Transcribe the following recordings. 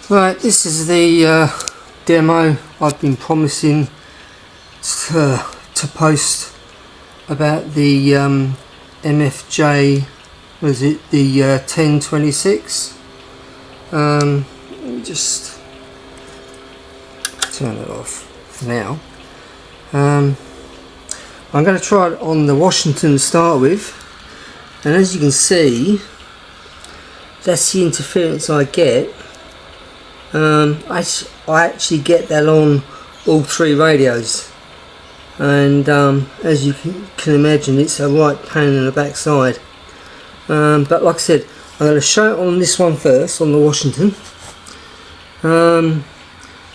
Right, this is the demo I've been promising to post about the MFJ, was it the 1026? Let me just turn it off for now. I'm going to try it on the Washington to start with, and as you can see, that's the interference I get. I actually get that on all three radios, and as you can imagine, it's a right pain in the backside. But like I said, I'm going to show it on this one first, on the Washington, and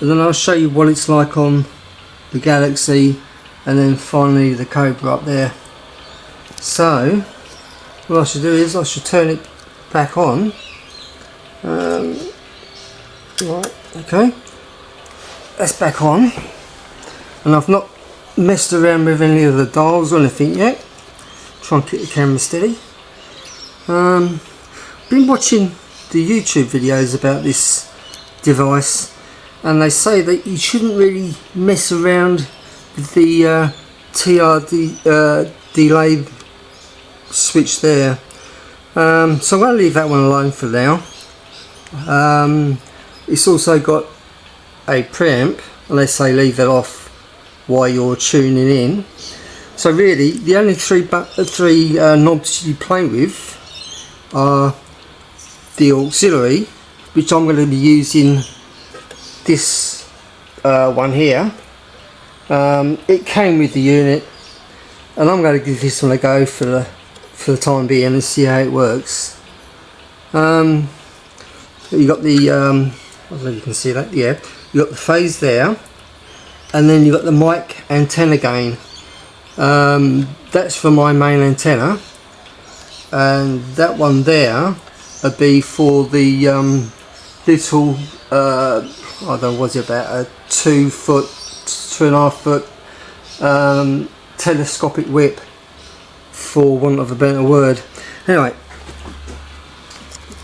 then I'll show you what it's like on the Galaxy, and then finally the Cobra up there. So what I should do is I should turn it back on. Right, okay, that's back on, and I've not messed around with any of the dials or anything yet. Try and keep the camera steady. Been watching the YouTube videos about this device, and they say that you shouldn't really mess around with the TRD delay switch there. So I'm going to leave that one alone for now. It's also got a preamp, unless they leave it off while you're tuning in. So really, the only three knobs you play with are the auxiliary, which I'm going to be using this one here. It came with the unit, and I'm going to give this one a go for the time being and see how it works. You got the I don't know if you can see that. Yeah, you got the phase there, and then you got the mic antenna gain. That's for my main antenna, and that one there would be for the little I don't know, was it about a 2 foot, 2.5 foot telescopic whip, for want of a better word. Anyway,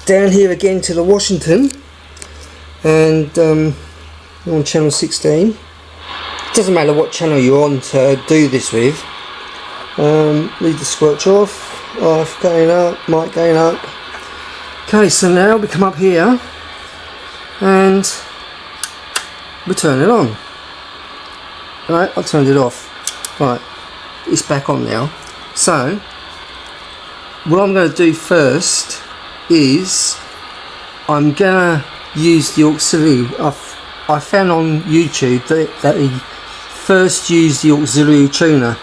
down here again to the Washington, and on channel 16. It doesn't matter what channel you're on to do this with. Leave the squelch off, going up, mic going up. Okay, so now we come up here and we turn it on. Right, I turned it off. Right, it's back on now. So what I'm going to do first is I'm gonna use the auxiliary. I found on YouTube that he first used the auxiliary tuner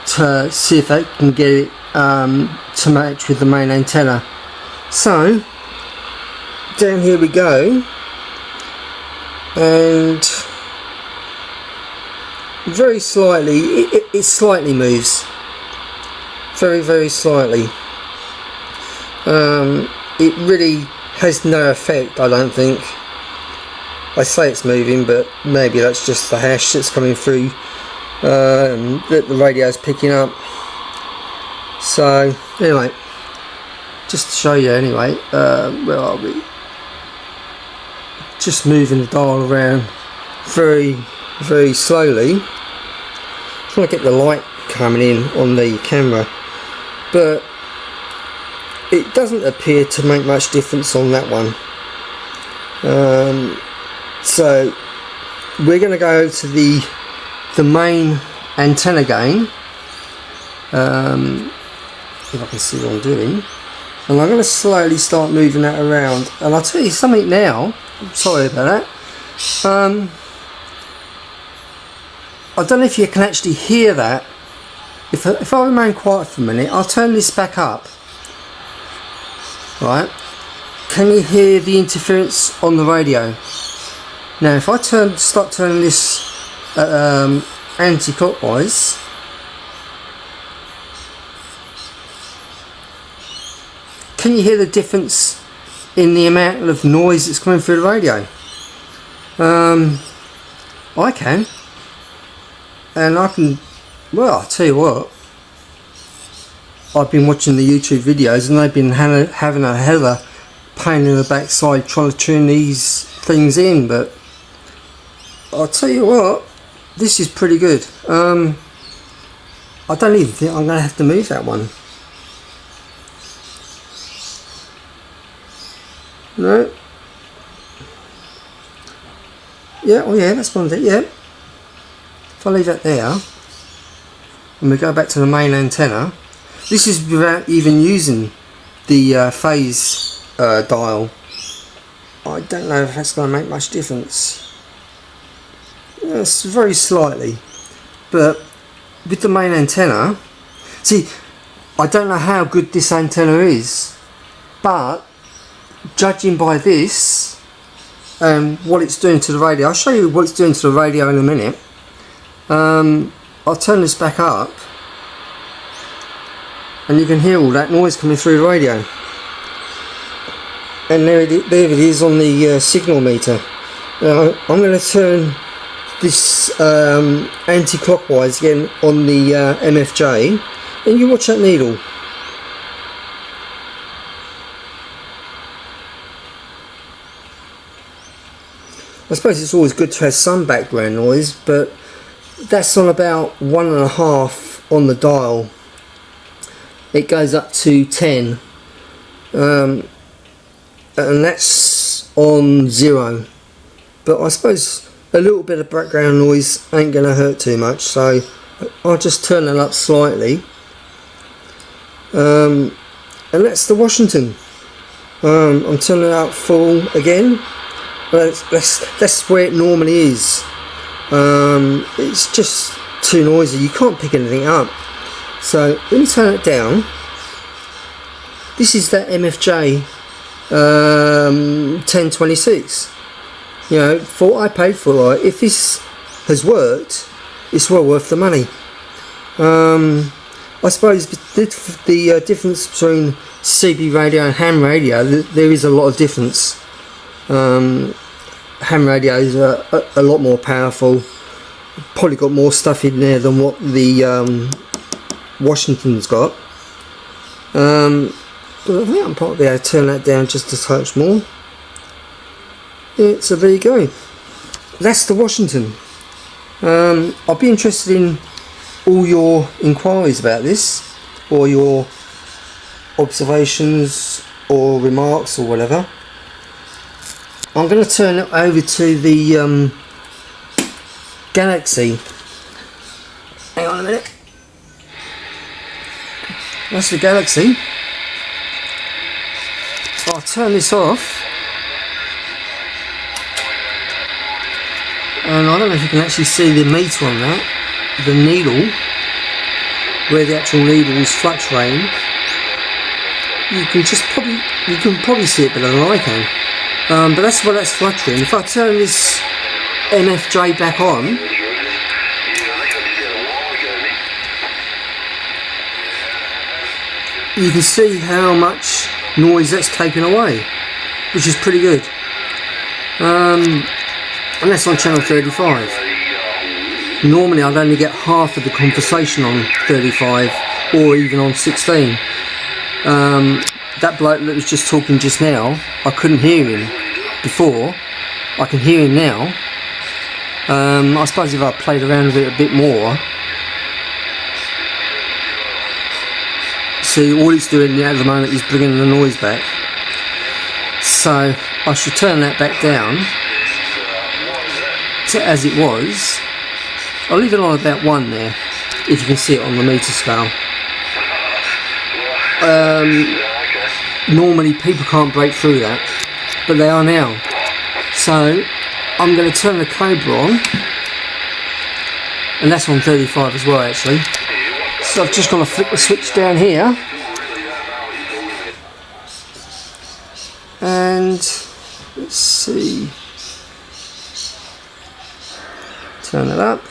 to see if they can get it to match with the main antenna. So down here we go, and very slightly it slightly moves, very slightly. It really has no effect, I don't think. I say it's moving, but maybe that's just the hash that's coming through that the radio's picking up. So anyway, just to show you anyway, where are we? Just moving the dial around very slowly. Trying to get the light coming in on the camera, but it doesn't appear to make much difference on that one. So we're going to go to the main antenna gain, if I can see what I'm doing, and I'm going to slowly start moving that around. And I'll tell you something now, I'm sorry about that. I don't know if you can actually hear that. If I remain quiet for a minute, I'll turn this back up. Right, can you hear the interference on the radio? Now if I start turning this anti-clockwise, can you hear the difference in the amount of noise that's coming through the radio? I can, and I can, well, I'll tell you what, I've been watching the YouTube videos and they've been having a hell of pain in the backside trying to tune these things in, but I'll tell you what, this is pretty good. I don't even think I'm going to have to move that one. No. Yeah, oh yeah, that's one thing, yeah. If I leave that there, and we go back to the main antenna, this is without even using the phase dial. I don't know if that's going to make much difference. Yes, very slightly. But with the main antenna, see, I don't know how good this antenna is, but judging by this and what it's doing to the radio, I'll show you what it's doing to the radio in a minute. I'll turn this back up and you can hear all that noise coming through the radio, and there it is on the signal meter. I'm going to turn this anti-clockwise again on the MFJ, and you watch that needle. I suppose it's always good to have some background noise, but that's on about 1.5 on the dial. It goes up to 10, and that's on 0. But I suppose a little bit of background noise ain't going to hurt too much, so I'll just turn that up slightly. And that's the Washington. I'm turning it up full again. That's where it normally is. It's just too noisy, you can't pick anything up. So let me turn it down. This is that MFJ 1026. You know, for what I paid for it, if this has worked, it's well worth the money. I suppose the difference between CB radio and ham radio, there is a lot of difference. Ham radios are a lot more powerful, probably got more stuff in there than what the Washington's got. But I think I'm probably able to turn that down just a touch more. Yeah, so there you go. That's the Washington. I'll be interested in all your inquiries about this, or your observations or remarks or whatever. I'm going to turn it over to the Galaxy. Hang on a minute. That's the Galaxy. I'll turn this off. And I don't know if you can actually see the meter on that, the needle, where the actual needle is fluctuating. You can probably see it better than I can. But that's where that's fluctuating. If I turn this MFJ back on, you can see how much noise that's taken away, which is pretty good. And that's on channel 35. Normally I'd only get half of the conversation on 35 or even on 16. That bloke that was just talking just now, I couldn't hear him before. I can hear him now. I suppose if I played around with it a bit more. See, all it's doing at the moment is bringing the noise back. So I should turn that back down to as it was. I'll leave it on about 1 there, if you can see it on the meter scale. Normally people can't break through that, but they are now. So I'm going to turn the Cobra on, and that's on 35 as well actually. So I've just got to flick the switch down here, and let's see, turn it up.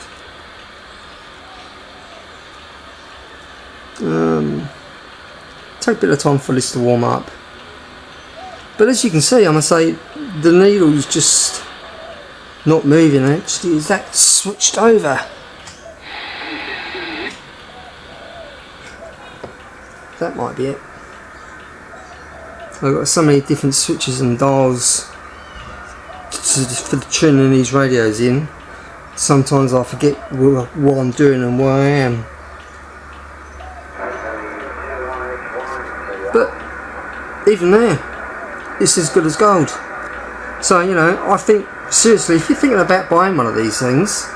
Take a bit of time for this to warm up, but as you can see, I must say the needle's just not moving. Actually, is that switched over? That might be it. I've got so many different switches and dials for tuning these radios in. Sometimes I forget what I'm doing and where I am. But even there, it's as good as gold. So, you know, I think, seriously, if you're thinking about buying one of these things,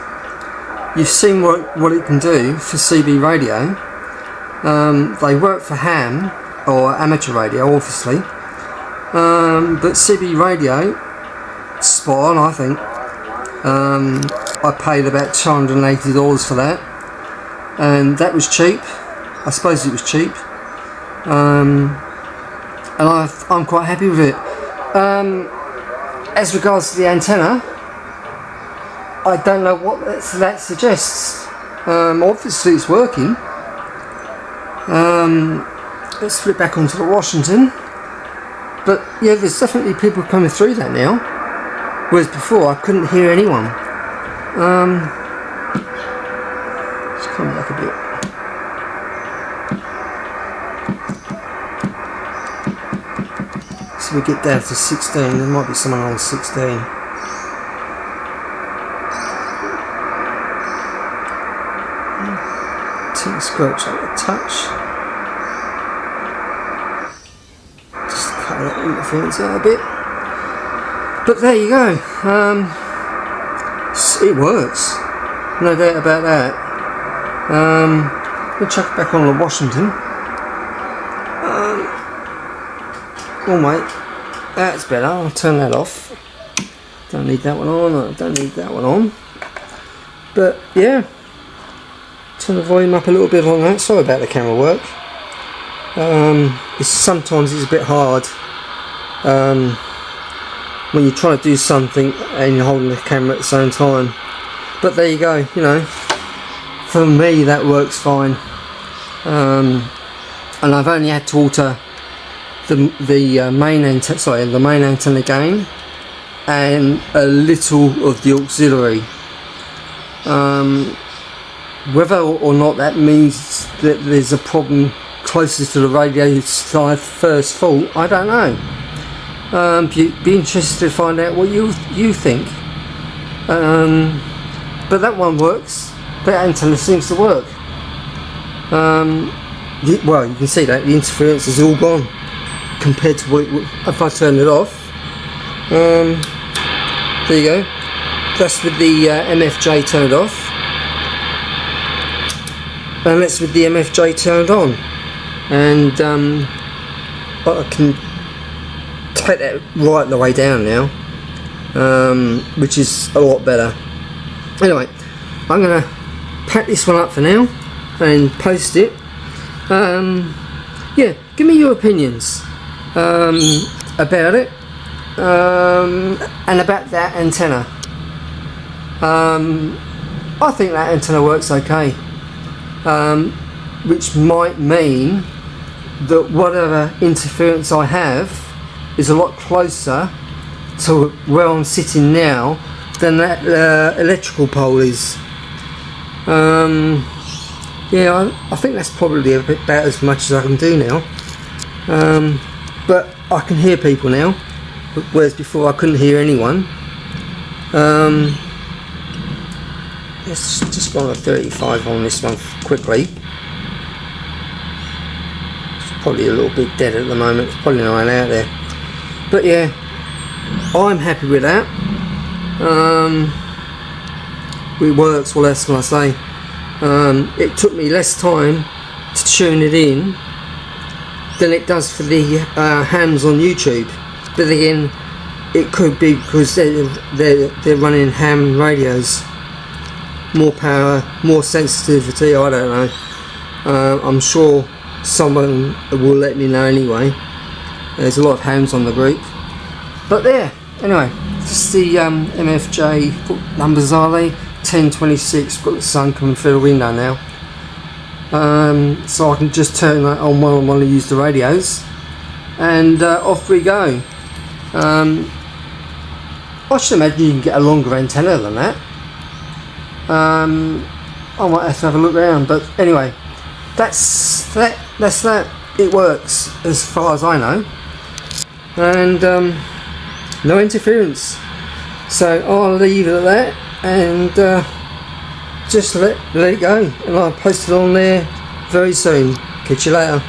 you've seen what it can do for CB radio. They work for ham, or amateur radio, obviously. But CB radio, spot on, I think. I paid about $280 for that, and that was cheap. I suppose it was cheap. And I'm quite happy with it. As regards to the antenna, I don't know what that suggests. Obviously it's working. Let's flip back onto the Washington. But yeah, there's definitely people coming through that now, whereas before I couldn't hear anyone. Let's come back a bit. So we get down to 16, there might be someone on 16. Take the squelch out a touch. Just cut that interference out a bit. But there you go. It works. No doubt about that. We'll chuck it back on the Washington. Oh wait, that's better. I'll turn that off. Don't need that one on. I don't need that one on. But yeah, turn the volume up a little bit on that. Sorry about the camera work. Sometimes it's a bit hard when you're trying to do something and you're holding the camera at the same time. But there you go. You know, for me that works fine. And I've only had to alter the main antenna gain and a little of the auxiliary. Whether or not that means that there's a problem closest to the radio side first fault, I don't know. Be interested to find out what you think. But that one works. That antenna seems to work. Well, you can see that the interference is all gone compared to what if I turn it off. There you go. That's with the MFJ turned off, and that's with the MFJ turned on. And I can take that right the way down now, which is a lot better. Anyway, I'm gonna pack this one up for now and post it. Yeah, give me your opinions about it, and about that antenna. I think that antenna works okay, which might mean that whatever interference I have is a lot closer to where I'm sitting now than that electrical pole is. Yeah, I think that's probably about as much as I can do now. But I can hear people now, whereas before I couldn't hear anyone. Let's just go on a 35 on this one quickly. It's probably a little bit dead at the moment. It's probably not out there. But yeah, I'm happy with that. It works. What else can I say? It took me less time to tune it in than it does for the hams on YouTube. But again, it could be because they're running ham radios. More power, more sensitivity, I don't know. I'm sure someone will let me know anyway. There's a lot of hams on the group. But there, anyway, just the MFJ, what numbers are they? 1026, got the sun coming through the window now. So I can just turn that on when I want to use the radios. And off we go. I should imagine you can get a longer antenna than that. I might have to have a look around, but anyway, that's that. It works as far as I know. and no interference. So I'll leave it at that, and just let it go, and I'll post it on there very soon. Catch you later.